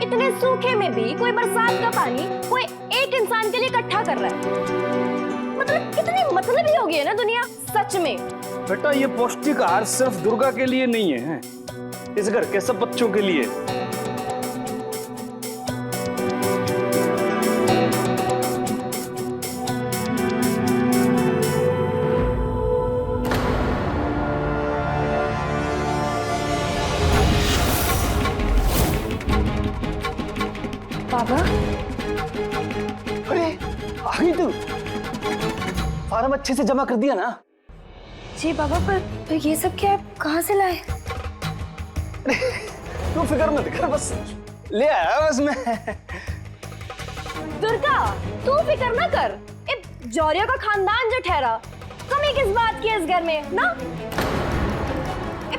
इतने सूखे में भी कोई बरसात का पानी कोई एक इंसान के लिए इकट्ठा कर रहा है। मतलब कितनी मतलबी हो गई है ना दुनिया, सच में। बेटा ये पौष्टिक आहार सिर्फ दुर्गा के लिए नहीं है, इस घर के सब बच्चों के लिए। बाबा, अरे आ गई तू। फार्म अच्छे से जमा कर दिया ना? जी बाबा, पर ये सब क्या है, कहाँ से लाए? तू फिक्र मत कर, बस ले आया बस मैं। दुर्गा, तू फिक्र ना कर। जौहरियों का खानदान जो ठहरा, कमी किस बात की है इस घर में ना?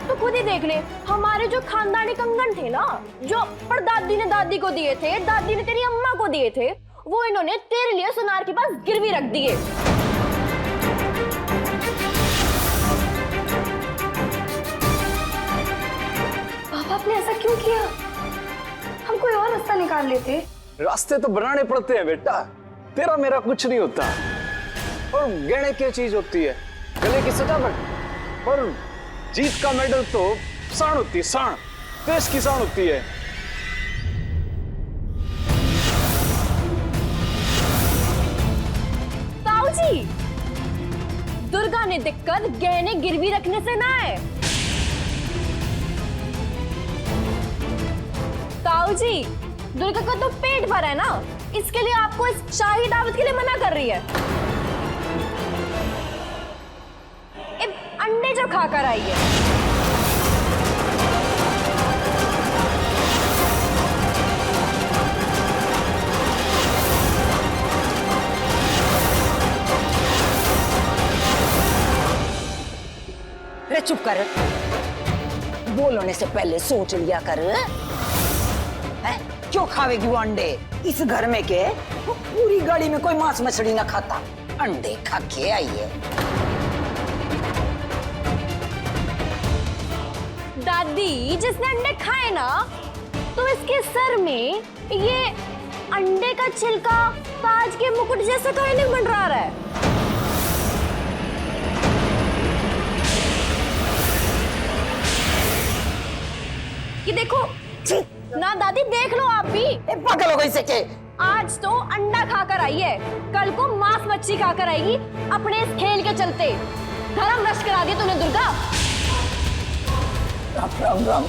तो खुद ही देख ले, हमारे जो खानदानी कंगन थे ना, जो परदादी ने दादी को दिए थे, दादी ने तेरी अम्मा को दिए थे, वो इन्होंने तेरे लिए सुनार के पास गिरवी रख दिए। पापा आपने ऐसा क्यों किया? हम कोई और रास्ता निकाल लेते। रास्ते तो बनाने पड़ते हैं बेटा, तेरा मेरा कुछ नहीं होता। और गहने क्या चीज होती है, गले की सजावट। और जीत का मेडल तो साण होती है, साण, देश की साण होती है। ताऊ जी, दुर्गा ने दिक्कत गहने गिरवी रखने से ना है। ताऊ जी, दुर्गा का तो पेट भरा है ना, इसके लिए आपको इस शाही दावत के लिए मना कर रही है। अंडे जो खाकर आई है। अरे चुप कर, बोलने से पहले सोच लिया कर। है? क्यों खावेगी वो अंडे? इस घर में के पूरी गली में कोई मांस मछली ना खाता, अंडे खा के आई है। दादी, जिसने अंडे खाए ना, तो इसके सर में ये अंडे का छिलका ताज के मुकुट जैसा काहे नहीं मंडरा रहा है? ये देखो ना दादी, देख लो आप भी। पागल हो गई से के? आज तो अंडा खाकर आई है, कल को मांस मच्छी खाकर आएगी अपने इस खेल के चलते। धर्म नष्ट करा दिया तूने दुर्गा। राम राम राम।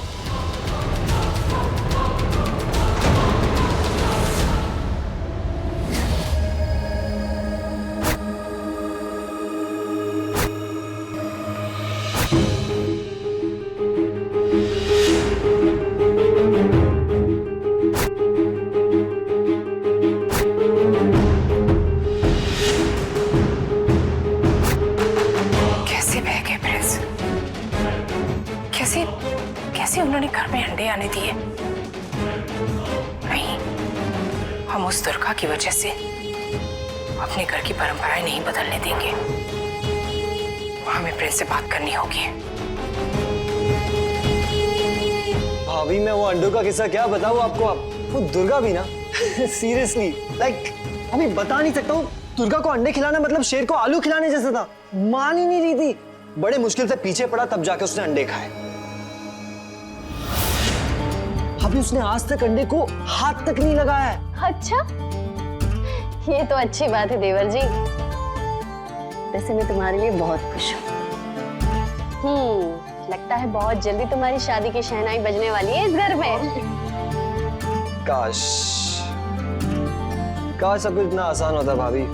कैसे उन्होंने घर में अंडे आने दिए? नहीं, हम उस दुर्गा की वजह से अपने घर की परंपराएं नहीं बदलने देंगे। हमें प्रिंस से बात करनी होगी। भाभी, मैं वो अंडों का किस्सा क्या बताऊं आपको? आप वो दुर्गा भी ना सीरियसली लाइक अभी बता नहीं सकता हूँ। दुर्गा को अंडे खिलाना मतलब शेर को आलू खिलाने जैसा था। मान ही नहीं रही थी, बड़े मुश्किल से पीछे पड़ा तब जाके उसने अंडे खाए। अभी उसने आज तक अंडे को हाथ तक नहीं लगाया है। अच्छा, ये तो अच्छी बात है देवर जी। वैसे मैं तुम्हारे लिए बहुत खुश हूँ। लगता है बहुत जल्दी तुम्हारी शादी की शहनाई बजने वाली है इस घर में। काश काश सब कुछ इतना आसान होता भाभी,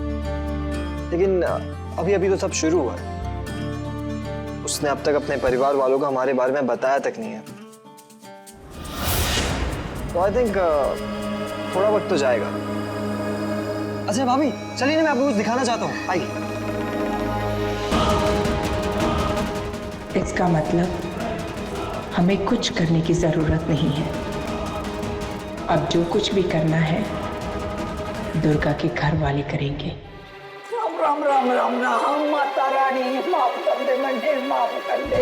लेकिन अभी अभी तो सब शुरू हुआ है। उसने अब तक अपने परिवार वालों को हमारे बारे में बताया तक नहीं है, तो आई थिंक थोड़ा वक्त तो जाएगा। अच्छा भाभी चलिए ना, मैं आपको कुछ दिखाना चाहता हूँ, आइए। इसका मतलब हमें कुछ करने की जरूरत नहीं है। अब जो कुछ भी करना है दुर्गा के घर वाले करेंगे। राम राम राम राम राम। माता रानी माफ कर दे, मुझे माफ कर दे।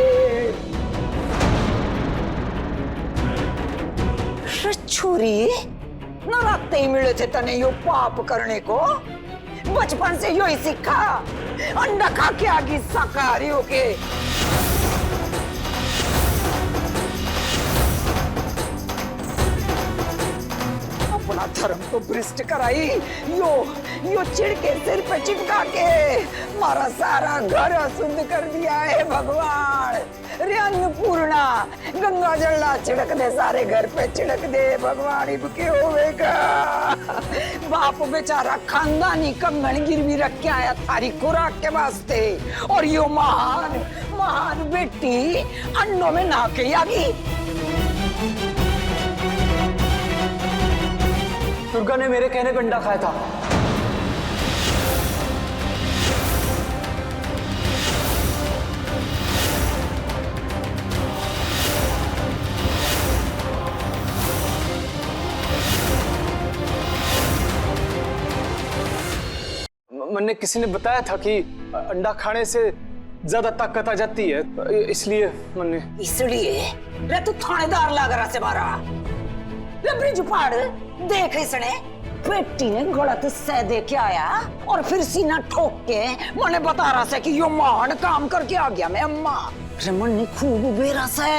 छुरी न रात ही मिले थे तने यो पाप करने को। बचपन से यो ही सीखा, अंडा खा के आगे शाकाहारी होके। अपना धर्म तो भ्रष्ट कराई, यो चिड़ के सिर पे चिपका के मारा सारा घर अशुद्ध कर दिया है भगवान। रे अन्नपूर्णा, गंगा जल छिड़क दे, सारे घर पे छिड़क दे भगवान। इनके होवेगा बाप बेचारा खानदानी कंगन गिरवी रख के आया थारी खुराक के वास्ते, और यो महान महान बेटी अंडों में नहा के आ गई। दुर्गा ने मेरे कहने पे अंडा खाया था। मैंने किसी ने बताया था कि अंडा खाने से ज्यादा ताकत आ जाती है, इसलिए मैंने। इसलिए रे तू थानेदार लग रहा से मारा। रे ब्रिज पाड़ देख, इसने बेटी ने गलत सह दे के आया और फिर सीना ठोक के मैंने बता रहा से कि यो महान काम करके आ गया मैं अम्मा। रमन ने खूब बेरा से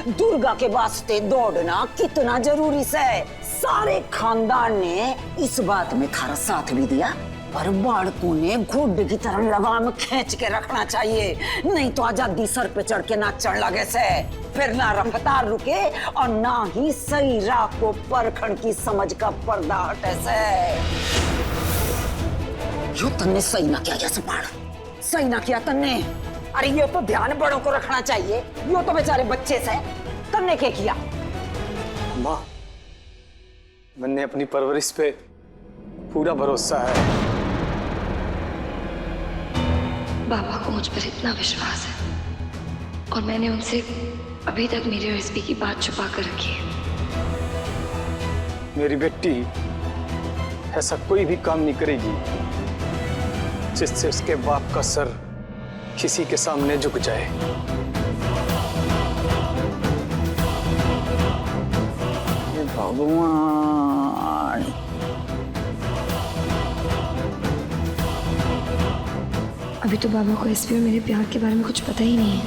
दुर्गा के वास्ते दौड़ना कितना जरूरी से। सारे खानदान ने इस बात में थारा साथ भी दिया, पर बाड़कों ने घोड़े की तरह लगाम खींच के रखना चाहिए, नहीं तो आजादी सर पे चढ़ के नाचने लगे से। फिर ना रफ्तार रुके और ना ही सही राह को परखण की समझ का पर्दा हटे से। यो तन्ने सही ना किया जैसे पाड़, सही ना किया तन्ने। अरे यो तो ध्यान बड़ों को रखना चाहिए, यो तो बेचारे बच्चे से। तन्ने क्या किया? माँ, मैंने अपनी परवरिश पे पूरा भरोसा है। बाबा को मुझ पर इतना विश्वास है और मैंने उनसे अभी तक मेरे रेसिपी की बात छुपा कर रखी है। मेरी बेटी ऐसा कोई भी काम नहीं करेगी जिससे उसके बाप का सर किसी के सामने झुक जाए। भगवान, अभी तो बाबा को एसपी और मेरे प्यार के बारे में कुछ पता ही नहीं है।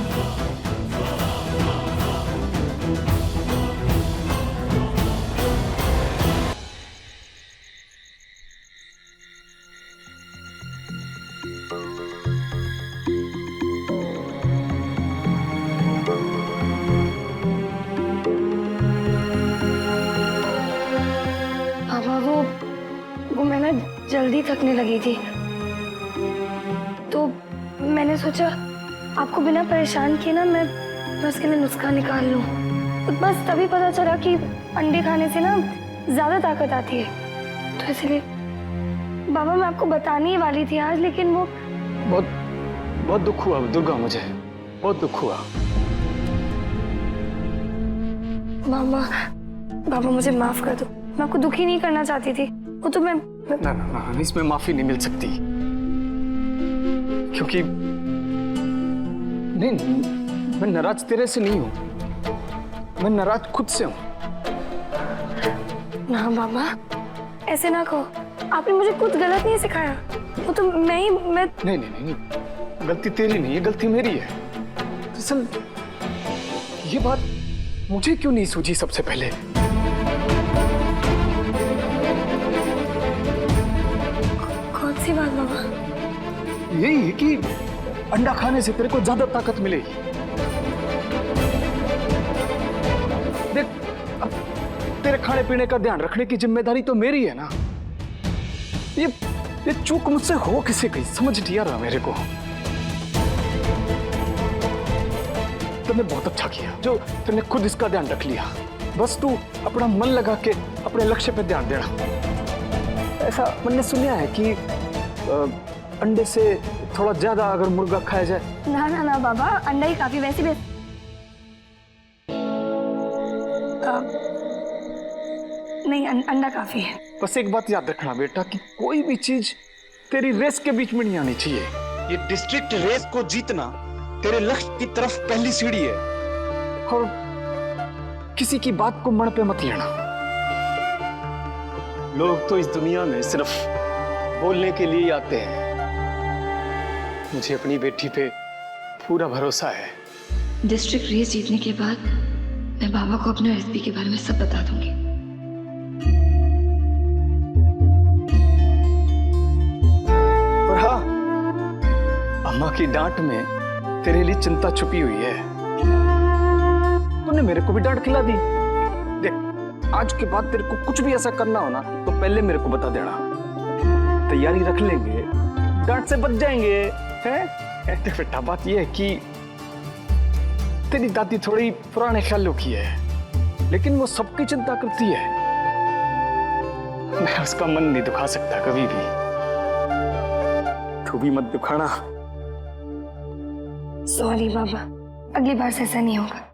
बाबा वो मैं ना जल्दी थकने लगी थी, तो मैंने सोचा आपको बिना परेशान किए ना मैं उसके लिए नुस्खा निकाल लूं। तो बस तभी पता चला कि अंडे खाने से ना ज्यादा ताकत आती है, तो इसलिए बाबा मैं आपको बताने ही वाली थी आज, लेकिन वो बहुत बहुत दुख हुआ दुर्गा, मुझे बहुत दुख हुआ। बाबा मुझे माफ कर दो, मैं आपको दुखी नहीं करना चाहती थी। वो तो मैं ना ना ना, इसमें माफी नहीं मिल सकती, क्योंकि नहीं, मैं नाराज तेरे से नहीं हूं, मैं नाराज खुद से हूं। ना बाबा ऐसे ना कहो, आपने मुझे कुछ गलत नहीं सिखाया, वो तो मैं नहीं, गलती तेरी नहीं है, गलती मेरी है। दरअसल ये बात मुझे क्यों नहीं सूझी सबसे पहले? कौन सी बात बाबा? यही है कि अंडा खाने से तेरे को ज्यादा ताकत मिलेगी। देख, अब तेरे खाने पीने का ध्यान रखने की जिम्मेदारी तो मेरी है ना। ये चूक मुझसे हो किसे गई, समझ नहीं आ रहा मेरे को। तुमने बहुत अच्छा किया जो तुमने खुद इसका ध्यान रख लिया। बस तू अपना मन लगा के अपने लक्ष्य पे ध्यान देना। ऐसा मैंने सुना है कि अंडे से थोड़ा ज्यादा अगर मुर्गा खाया जाए। ना ना ना बाबा, अंडा ही काफी। वैसे भी नहीं, अंडा काफी है। बस एक बात याद रखना बेटा कि कोई भी चीज तेरी रेस के बीच में नहीं आनी चाहिए। ये डिस्ट्रिक्ट रेस को जीतना तेरे लक्ष्य की तरफ पहली सीढ़ी है, और किसी की बात को मन पे मत लेना। लोग तो इस दुनिया में सिर्फ बोलने के लिए ही आते हैं। मुझे अपनी बेटी पे पूरा भरोसा है। डिस्ट्रिक्ट रेस जीतने के बाद मैं बाबा को अपने एसपी के बारे में सब बता दूंगी। और हाँ, अम्मा की डांट में तेरे लिए चिंता छुपी हुई है। तूने मेरे को भी डांट खिला दी। देख, आज के बाद तेरे को कुछ भी ऐसा करना हो ना तो पहले मेरे को बता देना। तैयारी रख लेंगे, डांट से बच जाएंगे, हैं? देख बेटा, बात यह है कि तेरी दादी थोड़ी पुराने ख्यालों की है, लेकिन वो सबकी चिंता करती है। मैं उसका मन नहीं दुखा सकता कभी भी। तू भी मत दुखाना। सॉरी बाबा, अगली बार से ऐसा नहीं होगा।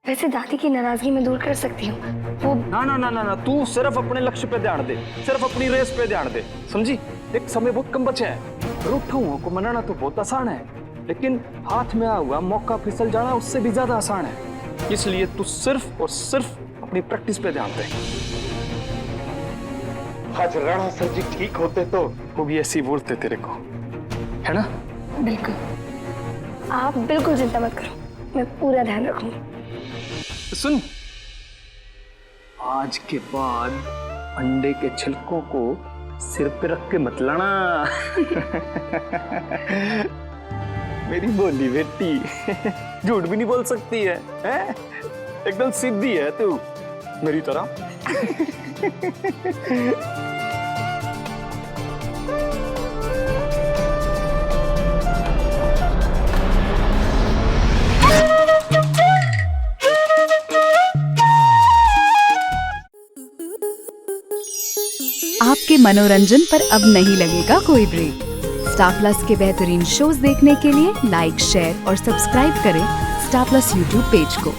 वैसे दादी की नाराजगी मैं दूर कर सकती हूँ। वो ना ना ना ना ना, तू सिर्फ अपने लक्ष्य पे ध्यान दे, सिर्फ अपनी रेस पे ध्यान दे, समझी? एक समय बहुत कम बचा है। रूठा को मनाना तो बहुत आसान है, लेकिन हाथ में आया हुआ मौका फिसल जाना उससे भी ज्यादा आसान है। इसलिए तू सिर्फ और सिर्फ अपनी प्रैक्टिस पे ध्यान दे। आज राणा सर जी ठीक होते तो वो भी ऐसे ही बोलते तेरे को, है ना? बिल्कुल, आप बिल्कुल चिंता मत करो, मैं पूरा ध्यान रखूंगी। सुन, आज के बाद अंडे के छिलकों को सिर पे रख के मत लाना। मेरी बोली बेटी, झूठ भी नहीं बोल सकती है, हैं? एकदम सीधी है तू मेरी तरह। आपके मनोरंजन पर अब नहीं लगेगा कोई ब्रेक। स्टार प्लस के बेहतरीन शोज देखने के लिए लाइक, शेयर और सब्सक्राइब करें स्टार प्लस यूट्यूब पेज को।